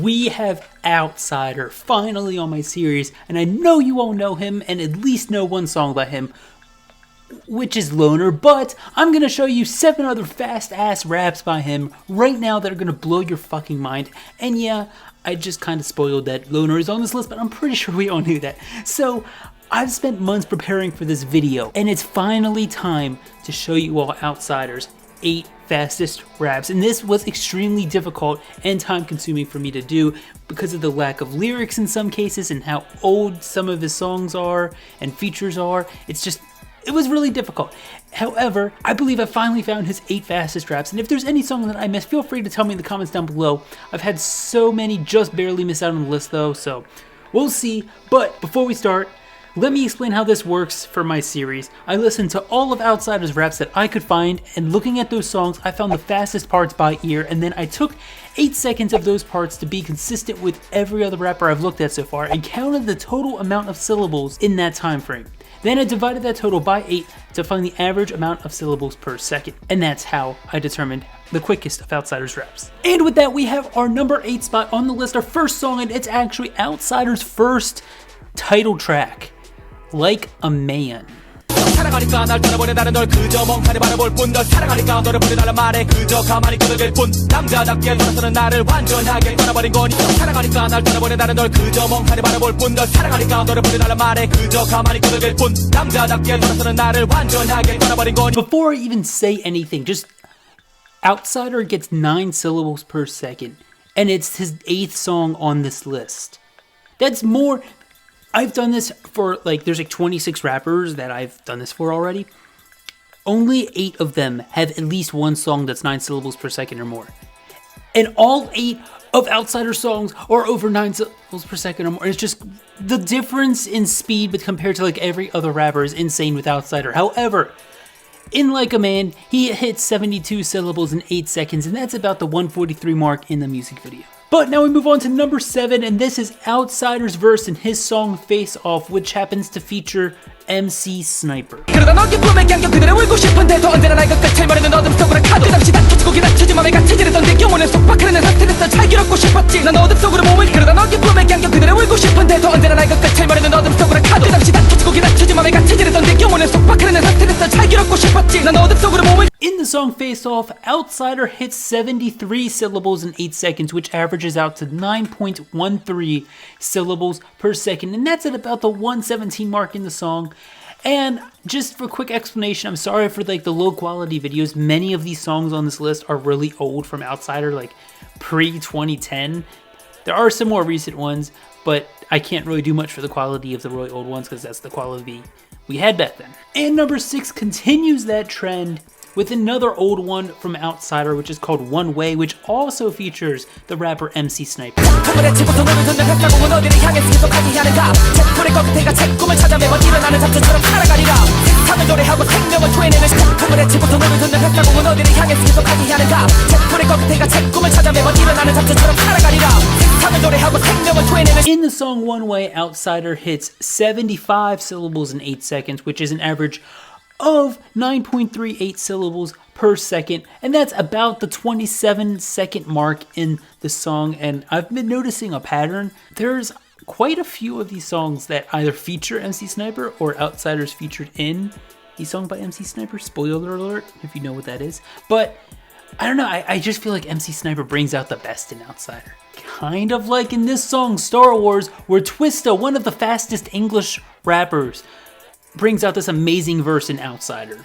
we have Outsider finally on my series, and I know you all know him and at least know one song by him, which is Loner, but I'm gonna show you 7 other fast-ass raps by him right now that are gonna blow your fucking mind. And yeah, I just kind of spoiled that Loner is on this list, but I'm pretty sure we all knew that. So I've spent months preparing for this video, and it's finally time to show you all Outsider's 8 fastest raps. And this was extremely difficult and time consuming for me to do because of the lack of lyrics in some cases and how old some of his songs are and features are. It was really difficult. However, I believe I finally found his 8 fastest raps, and if there's any song that I missed, feel free to tell me in the comments down below. I've had so many just barely miss out on the list though, so we'll see. But before we start, let me explain how this works for my series. I listened to all of Outsider's raps that I could find, and looking at those songs, I found the fastest parts by ear, and then I took 8 seconds of those parts to be consistent with every other rapper I've looked at so far, and counted the total amount of syllables in that time frame. Then I divided that total by 8 to find the average amount of syllables per second, and that's how I determined the quickest of Outsider's raps. And with that, we have our number 8 spot on the list, our first song, and it's actually Outsider's first title track, Like a Man. 사랑하니까 날 떠나보내 나는 널 그저 멍하니 바라볼 뿐 널 사랑하니까 너를 부르달란 말에 그저 가만히 그러길 뿐 남자답게 돌아서는 나를 완전하게 떠나버린 거니 사랑하니까 날 떠나보내 나는 널 그저 멍하니 바라볼 뿐 널 사랑하니까 너를 부르달란 말에 그저 가만히 그러길 뿐 남자답게 돌아서는 나를 완전하게 떠나버린 거니. Before I even say anything, just Outsider gets 9 syllables per second, and it's his 8th song on this list. That's more. I've done this for there's 26 rappers that I've done this for already. Only 8 of them have at least one song that's 9 syllables per second or more. And all 8 of Outsider songs are over 9 syllables per second or more. It's just the difference in speed but compared to every other rapper is insane with Outsider. However, in Like a Man, he hit 72 syllables in 8 seconds, and that's about the 143 mark in the music video. But now we move on to number 7, and this is Outsider's verse in his song Face Off, which happens to feature MC Sniper. 그러다 너 기쁨에 갱겨 그대를 울고 싶은데도 언제나 날 끝을 마르는 어둠 속으로 가도 끝없이 다투지고 기다치지 맘에 갇혀지던 내 영혼을 속박하는 상태에서 잘 기럽고 싶었지 난 어둠 속으로 몸을 그러다 너 기쁨에 갱겨 그대를 울고 싶은데도 언제나 날 끝을 마르는 어둠 속으로 가도 끝없이 다투지고 기다치지 맘에 갇혀지던 내 영혼을 속박하는 상태에서 잘 기럽고 싶었지 난 어둠 속으로 몸을. In the song Face Off, Outsider hits 73 syllables in 8 seconds, which averages out to 9.13 syllables per second, and that's at about the 117 mark in the song. And just for a quick explanation, I'm sorry for the low quality videos. Many of these songs on this list are really old from Outsider, pre-2010. There are some more recent ones, but I can't really do much for the quality of the really old ones because that's the quality we had back then. And number 6 continues that trend with another old one from Outsider, which is called One Way, which also features the rapper MC Sniper. In the song One Way, Outsider hits 75 syllables in 8 seconds, which is an average of 9.38 syllables per second, and that's about the 27-second mark in the song. And I've been noticing a pattern. There's quite a few of these songs that either feature MC Sniper or Outsiders featured in a song by MC Sniper. Spoiler alert, if you know what that is. But I don't know, I just feel like MC Sniper brings out the best in Outsider. Kind of like in this song, Star Wars, where Twista, one of the fastest English rappers, brings out this amazing verse in Outsider.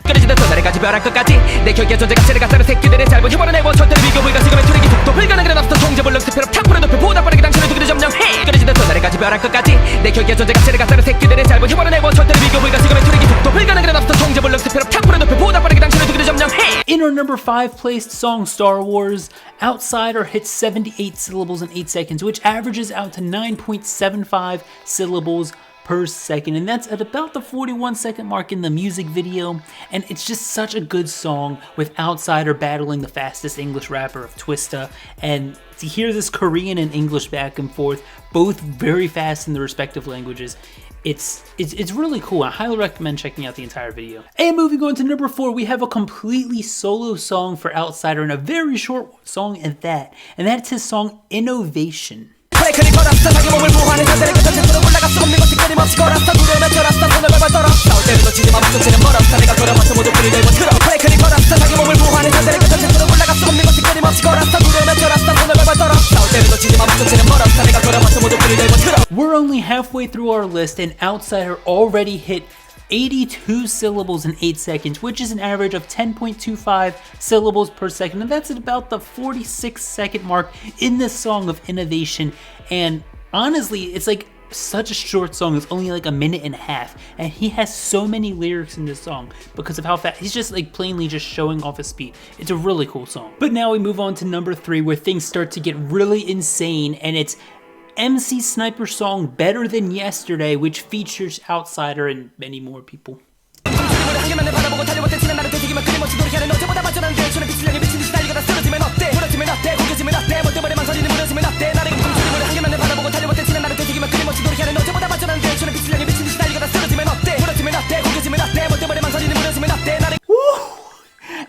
In our number 5 placed song, Star Wars, Outsider hits 78 syllables in 8 seconds, which averages out to 9.75 syllables per second, and that's at about the 41-second mark in the music video. And it's just such a good song with Outsider battling the fastest English rapper of Twista, and to hear this Korean and English back and forth, both very fast in their respective languages, It's really cool. I highly recommend checking out the entire video. And moving on to number 4, we have a completely solo song for Outsider, and a very short song at that. And that's his song Innovation. 브레이크를 걸었어 자기 몸을 보호하는 자들에게 전체적으로 올라갔어 없는 것이 끊임없이 걸었어 두려움에 절었어 손을 밟아 떨어 싸울 때를 놓치지 마 목적지는 멀었어 내가 돌아와서 모두 불을 내고 틀어 브레이크를 걸었어 자기 몸을 보호하는 자들에게 전체적으로 올라갔어 없는 것이 끊임없이 걸었어 두려움에 절었어 손을 밟아 떨어 싸울 때를 놓치지 마 목적지는 멀었어 내가 돌아와서 모두 불을 내고 틀어. We're only halfway through our list, and Outsider already hit 82 syllables in 8 seconds, which is an average of 10.25 syllables per second, and that's at about the 46-second mark in this song of Innovation. And honestly, it's like such a short song. It's only like a minute and a half, and he has so many lyrics in this song because of how fast he's just like plainly just showing off his speed. It's a really cool song. But now we move on to number 3, where things start to get really insane, and it's MC Sniper's song Better Than Yesterday, which features Outsider and many more people.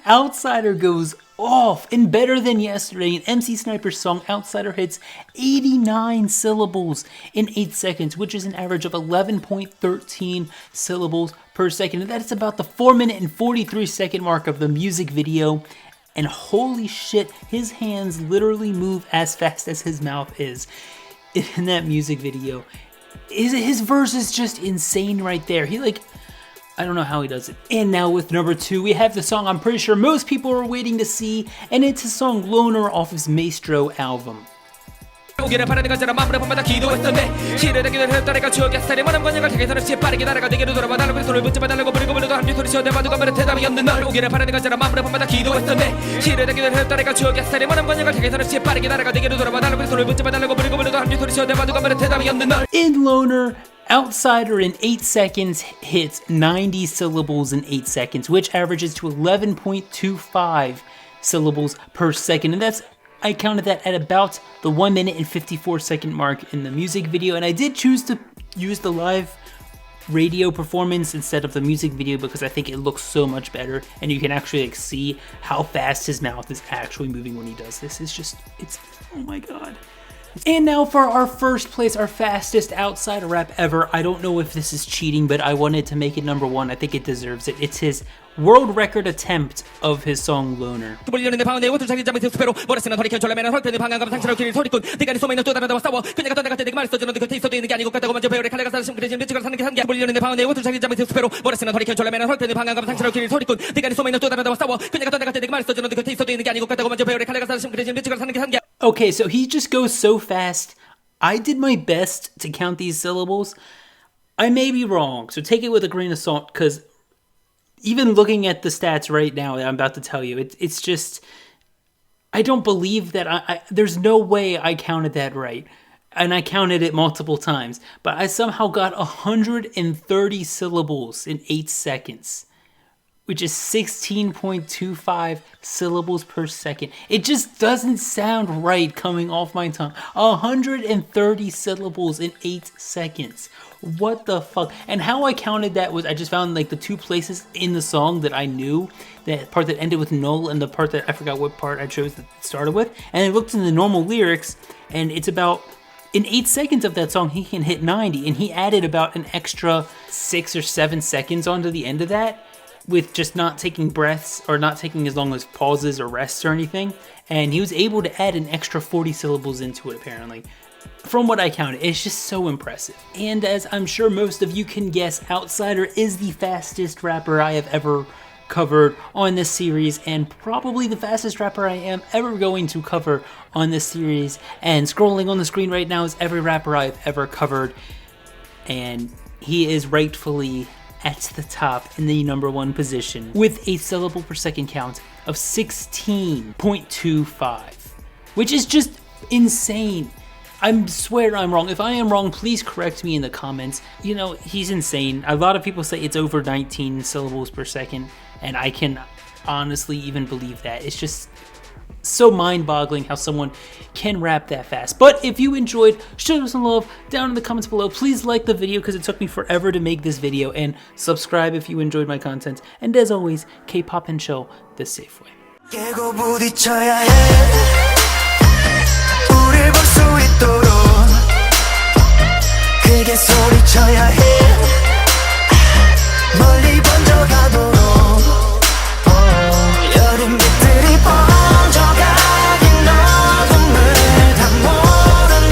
Outsider goes off in Better Than Yesterday. An MC Sniper's song, Outsider hits 89 syllables in 8 seconds, which is an average of 11.13 syllables per second. And that's about the 4-minute and 43-second mark of the music video. And holy shit, his hands literally move as fast as his mouth is in that music video. His verse is just insane right there. I don't know how he does it. And now with number 2, we have the song I'm pretty sure most people are waiting to see, and it's his song Loner off his Maestro album. 오기를 바라는 것처럼 마음으로 밤마다 기도했었네 시를 기도를 했다니까 추억의 살이 많은 권역을 향해서는 빠르게 날아가 내게로 돌아와 달라고 손을 붙잡아 달라고 부르고 불러도 한비 소리 쳐대봐 누가 말해 대답이 없는 널 오기를 바라는 것처럼 마음으로 밤마다 기도했었네 시를 기도를 했다니까 추억의 살이 많은 권역을 향해서는 빠르게 날아가 내게로 돌아와 달라고 손을 붙잡아 달라고 부르고 불러도 한비 소리 쳐대봐 누가 말해 대답이 없는 널. In Loner, Outsider in 8 seconds hits 90 syllables in 8 seconds, which averages to 11.25 syllables per second, and I counted that at about the 1-minute and 54-second mark in the music video. And I did choose to use the live radio performance instead of the music video because I think it looks so much better, and you can actually see how fast his mouth is actually moving when he does this. It's oh my god. And now for our first place, our fastest Outsider rap ever. I don't know if this is cheating, but I wanted to make it number 1. I think it deserves it. It's his world record attempt of his song Loner. Okay, so he just goes so fast. I did my best to count these syllables. I may be wrong, so take it with a grain of salt, because even looking at the stats right now that I'm about to tell you, it's just, I don't believe that there's no way I counted that right. And I counted it multiple times, but I somehow got 130 syllables in 8 seconds, which is 16.25 syllables per second. It just doesn't sound right coming off my tongue. 130 syllables in 8 seconds. What the fuck? And how I counted that was I just found like the 2 places in the song that I knew, that part that ended with null and the part that I forgot what part I chose that started with, and I looked in the normal lyrics, and it's about, in 8 seconds of that song he can hit 90, and he added about an extra 6 or 7 seconds onto the end of that with just not taking breaths or not taking as long as pauses or rests or anything, and he was able to add an extra 40 syllables into it apparently. From what I counted, it's just so impressive. And as I'm sure most of you can guess, Outsider is the fastest rapper I have ever covered on this series, and probably the fastest rapper I am ever going to cover on this series. And scrolling on the screen right now is every rapper I've ever covered, and he is rightfully at the top in the number 1 position with a syllable per second count of 16.25, which is just insane. I swear I'm wrong. If I am wrong, please correct me in the comments. You know, he's insane. A lot of people say it's over 19 syllables per second, and I can honestly even believe that. It's just so mind-boggling how someone can rap that fast. But if you enjoyed, show us some love down in the comments below. Please like the video because it took me forever to make this video, and subscribe if you enjoyed my content. And as always, Kpop and Chill the safe way.